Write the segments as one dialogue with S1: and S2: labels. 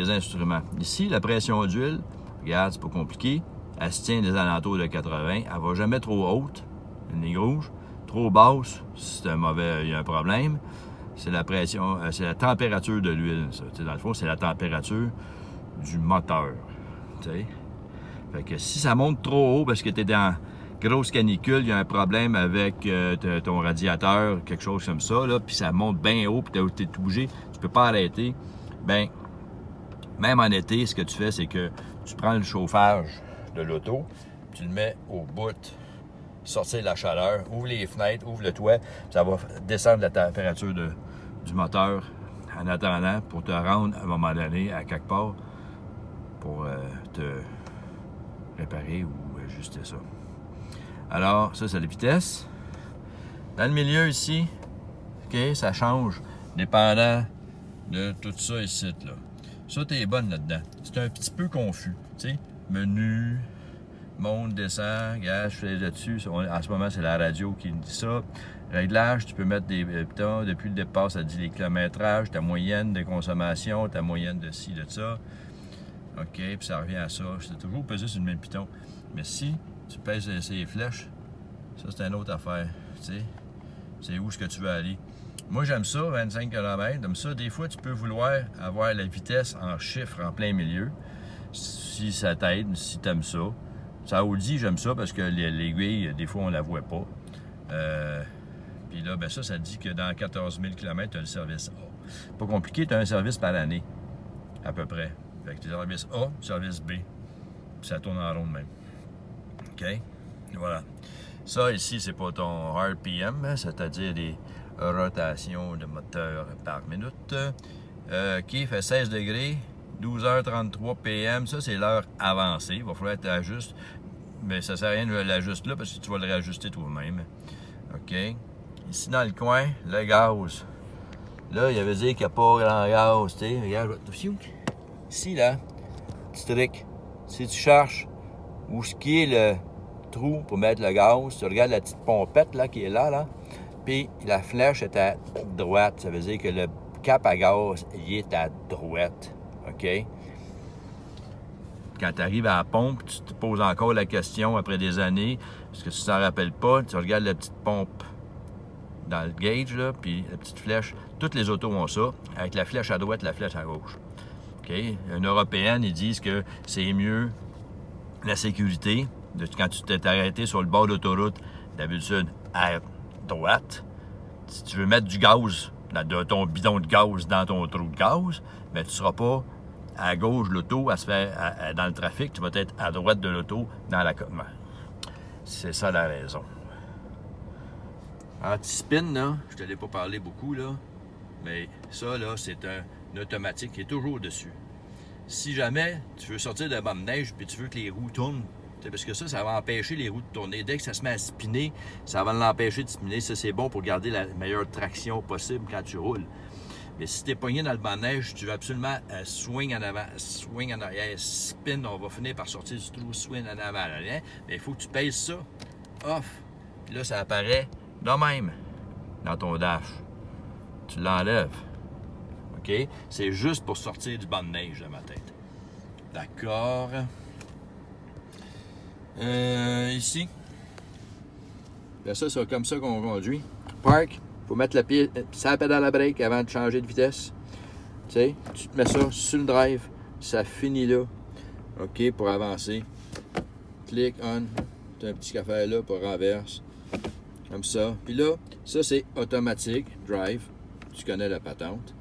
S1: les instruments. Ici, la pression d'huile, regarde, c'est pas compliqué. Elle se tient des alentours de 80. Elle va jamais trop haute, une ligne rouge. Trop basse, si c'est mauvais, il y a un problème. C'est la pression, c'est la température de l'huile. Dans le fond, c'est la température du moteur. T'sais. Fait que si ça monte trop haut parce que tu es dans grosse canicule, il y a un problème avec ton radiateur, quelque chose comme ça, là, puis ça monte bien haut, puis tu es tout bougé, tu peux pas arrêter, ben même en été, ce que tu fais, c'est que tu prends le chauffage de l'auto, tu le mets au bout, sortir la chaleur, ouvre les fenêtres, ouvre le toit, ça va descendre la température du moteur en attendant pour te rendre à un moment donné à quelque part pour te réparer ou ajuster ça. Alors, ça, c'est la vitesse. Dans le milieu ici, OK, ça change dépendant de tout ça ici, là. Ça, t'es bonne là-dedans. C'est un petit peu confus, tu sais. Menu, monte, descend, regarde, je fais là-dessus. En ce moment, c'est la radio qui me dit ça. Réglage, tu peux mettre des pitons. Depuis le départ, ça dit les kilométrages, ta moyenne de consommation, ta moyenne de ci, de ça. OK, puis ça revient à ça. C'est toujours pesé sur le même piton. Mais si tu pèses ces flèches, ça, c'est une autre affaire. Tu sais, c'est où est-ce que tu veux aller. Moi, j'aime ça, 25 km. J'aime ça. Des fois, tu peux vouloir avoir la vitesse en chiffres en plein milieu. Si ça t'aide, si tu aimes ça. Ça Audi, j'aime ça parce que l'aiguille, des fois, on la voit pas. Puis là, ben ça dit que dans 14 000 km, tu as le service A. Pas compliqué, tu as un service par année, à peu près. Fait que tu as le service A, service B. Puis ça tourne en rond de même. OK? Voilà. Ça, ici, c'est pas ton RPM, c'est-à-dire les rotations de moteur par minute. Qui fait 16 degrés, 12h33 PM. Ça, c'est l'heure avancée. Il va falloir que tu ajustes. Mais ça ne sert à rien de l'ajuster là parce que tu vas le réajuster toi-même. OK? Ici, dans le coin, le gaz. Là, il avait dit qu'il n'y a pas grand gaz. Tu sais, regarde, ici, là, petit truc. Si tu cherches où ce qui est le trou pour mettre le gaz, tu regardes la petite pompette là, qui est là, puis la flèche est à droite. Ça veut dire que le cap à gaz, il est à droite. OK? Quand tu arrives à la pompe, tu te poses encore la question après des années, parce que si tu t'en rappelles pas, tu regardes la petite pompe dans le gauge, là, puis la petite flèche. Toutes les autos ont ça, avec la flèche à droite, la flèche à gauche. OK? Une européenne, ils disent que c'est mieux la sécurité. Quand tu t'es arrêté sur le bord de l'autoroute, d'habitude à droite, si tu veux mettre du gaz, de ton bidon de gaz dans ton trou de gaz, mais tu ne seras pas à gauche de l'auto à se faire dans le trafic, tu vas être à droite de l'auto dans l'accotement. C'est ça la raison. Anti-spin, là, je ne te l'ai pas parlé beaucoup, là, mais ça, là, c'est un automatique qui est toujours dessus. Si jamais tu veux sortir de la bonne neige et tu veux que les roues tournent, parce que ça va empêcher les roues de tourner. Dès que ça se met à spinner, ça va l'empêcher de spinner. Ça, c'est bon pour garder la meilleure traction possible quand tu roules. Mais si tu es pogné dans le banc de neige, tu veux absolument swing en avant, swing en arrière, spin, on va finir par sortir du trou, swing en avant, mais il faut que tu pèses ça, off. Puis là, ça apparaît de même dans ton dash. Tu l'enlèves. OK? C'est juste pour sortir du banc de neige de ma tête. D'accord. Ici. Ben ça, c'est comme ça qu'on conduit. Park, il faut mettre la pied, ça pédale à break avant de changer de vitesse. Tu sais, tu te mets ça sur le drive, ça finit là. OK, pour avancer. Click on. Tu as un petit café là pour renverse. Comme ça. Puis là, ça c'est automatique, drive. Tu connais la patente.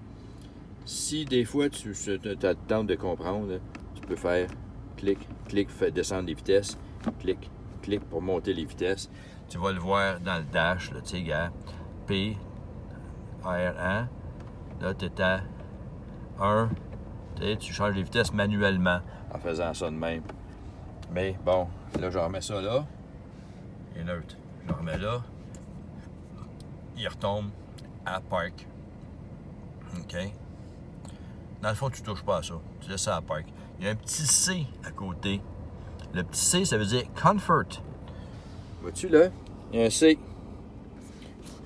S1: Si des fois tu as le temps de comprendre, tu peux faire clic, clic, fait descendre les vitesses. Clic, clic pour monter les vitesses. Tu vas le voir dans le dash, là, tu sais, gars. P, R1. Là, tu es à 1. Tu changes les vitesses manuellement en faisant ça de même. Mais bon, là, je remets ça là. Il est neutre. Je le remets là. Il retombe à park. OK? Dans le fond, tu ne touches pas à ça. Tu laisses ça à park. Il y a un petit C à côté. Le petit C, ça veut dire comfort. Vois-tu là? Il y a un C.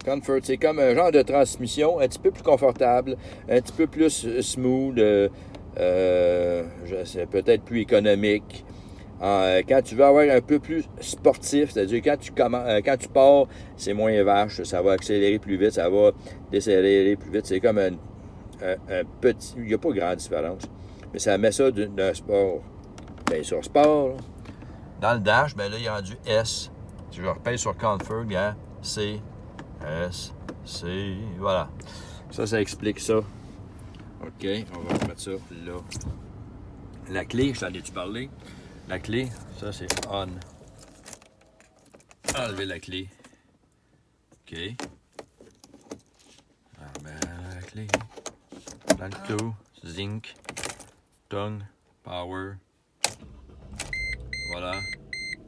S1: Comfort, c'est comme un genre de transmission un petit peu plus confortable, un petit peu plus smooth. C'est peut-être plus économique. Quand tu veux avoir un peu plus sportif, c'est-à-dire quand tu pars, c'est moins vache, ça va accélérer plus vite, ça va décélérer plus vite. C'est comme un petit... Il n'y a pas grande différence. Mais ça met ça d'un sport. Bien, sur sport, là. Dans le dash, ben là, il est rendu S. Si je repèse sur Config, hein, C, S, C, voilà. Ça explique ça. OK, on va remettre ça là. La clé, je t'en ai-tu parlé? La clé, ça c'est on. Enlever la clé. OK. On remet la clé. Dans le clou, zinc, tongue, power. Voilà,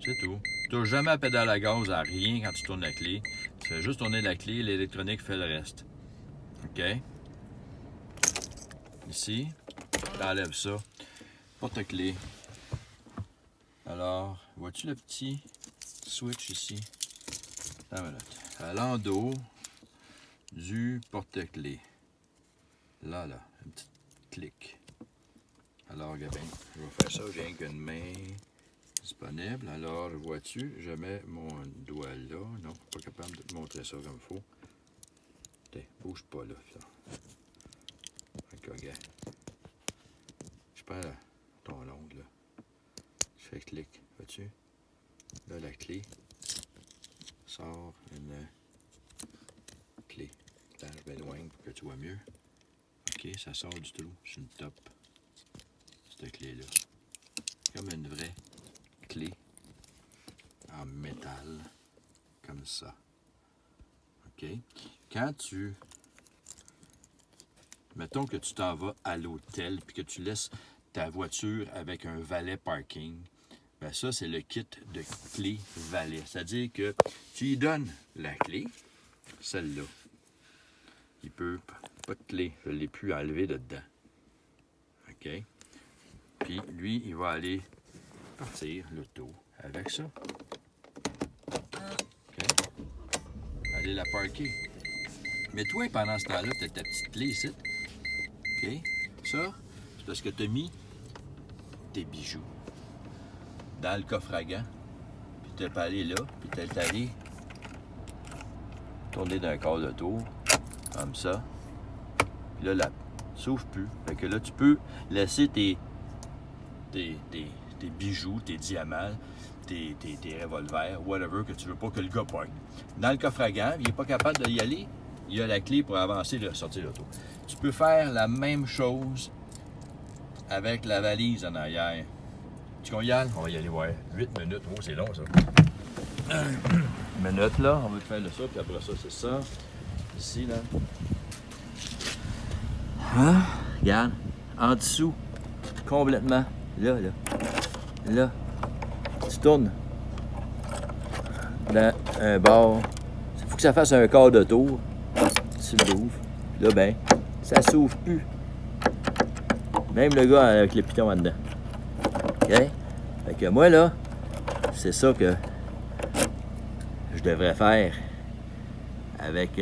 S1: c'est tout. Tu n'as jamais à pédale à gaz à rien quand tu tournes la clé. Tu fais juste tourner la clé, l'électronique fait le reste. OK? Ici, tu enlèves ça. Porte-clés. Alors, vois-tu le petit switch ici? À l'endos du porte-clés. Là, un petit clic. Alors, regarde, je vais faire ça, j'ai rien qu'une main disponible. Alors, vois-tu, je mets mon doigt là. Non, pas capable de te montrer ça comme il faut. Tiens, bouge pas là. Ok, regarde. Je prends ton ongle là. Je fais clic, vois-tu? Là, la clé sort une clé. Là, je m'éloigne pour que tu vois mieux. Ok, ça sort du trou. C'est une top. Cette clé-là. Comme une vraie clé en métal. Comme ça. OK? Quand mettons que tu t'en vas à l'hôtel puis que tu laisses ta voiture avec un valet parking, ben ça, c'est le kit de clé valet. C'est-à-dire que tu lui donnes la clé, celle-là. Il peut... Pas de clé, je ne l'ai plus enlevé de dedans. OK? Puis lui, il va aller partir l'auto avec ça. OK? Aller la parker. Mais toi, pendant ce temps-là, tu as ta petite clé ici. OK? Ça, c'est parce que tu as mis tes bijoux dans le coffre à gants. Puis tu n'es pas allé là. Puis tu es allé tourner d'un quart de tour. Comme ça. Puis là, la s'ouvre plus. Fait que là, tu peux laisser tes bijoux, tes diamants, tes revolvers, whatever, que tu veux pas que le gars pogne. Dans le coffre à gants, il n'est pas capable d'y aller. Il y a la clé pour avancer et sortir l'auto. Tu peux faire la même chose avec la valise en arrière. Tu qu'on y aille? On va y aller, ouais. 8 minutes. Oh, c'est long, ça. 1 minute, là. On va te faire de ça, puis après ça, c'est ça. Ici, là. Hein? Regarde. En dessous. Complètement. Là. Tu tournes dans un bord. Il faut que ça fasse un quart de tour. Tu l'ouvres. Là, ben, ça s'ouvre plus. Même le gars avec le piton en dedans. OK? Fait que moi, là, c'est ça que je devrais faire avec...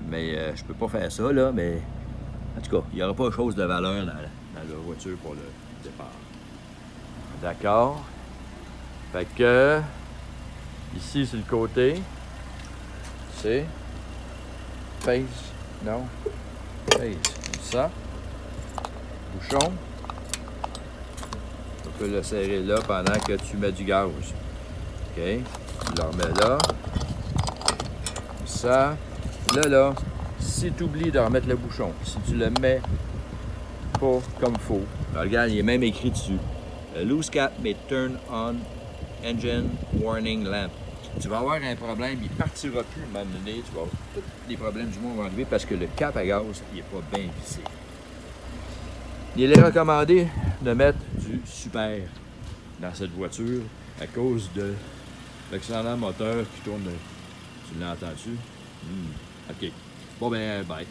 S1: mais je peux pas faire ça, là, mais... En tout cas, il n'y aura pas de chose de valeur dans la voiture pour le départ. D'accord? Fait que... Ici, sur le côté, c'est... Face, non? Face, comme ça. Bouchon. Tu peux le serrer là pendant que tu mets du gaz. OK? Tu le remets là. Comme ça. Là, si tu oublies de remettre le bouchon, si tu le mets pas comme il faut, alors, regarde, il est même écrit dessus. Loose cap may turn on engine warning lamp. Tu vas avoir un problème, il ne partira plus à un moment donné, tu vas avoir tous les problèmes du monde vont arriver parce que le cap à gaz, il n'est pas bien vissé. Il est recommandé de mettre du super dans cette voiture à cause de l'excellent moteur qui tourne. Tu l'entends-tu? OK. Bon ben, bye.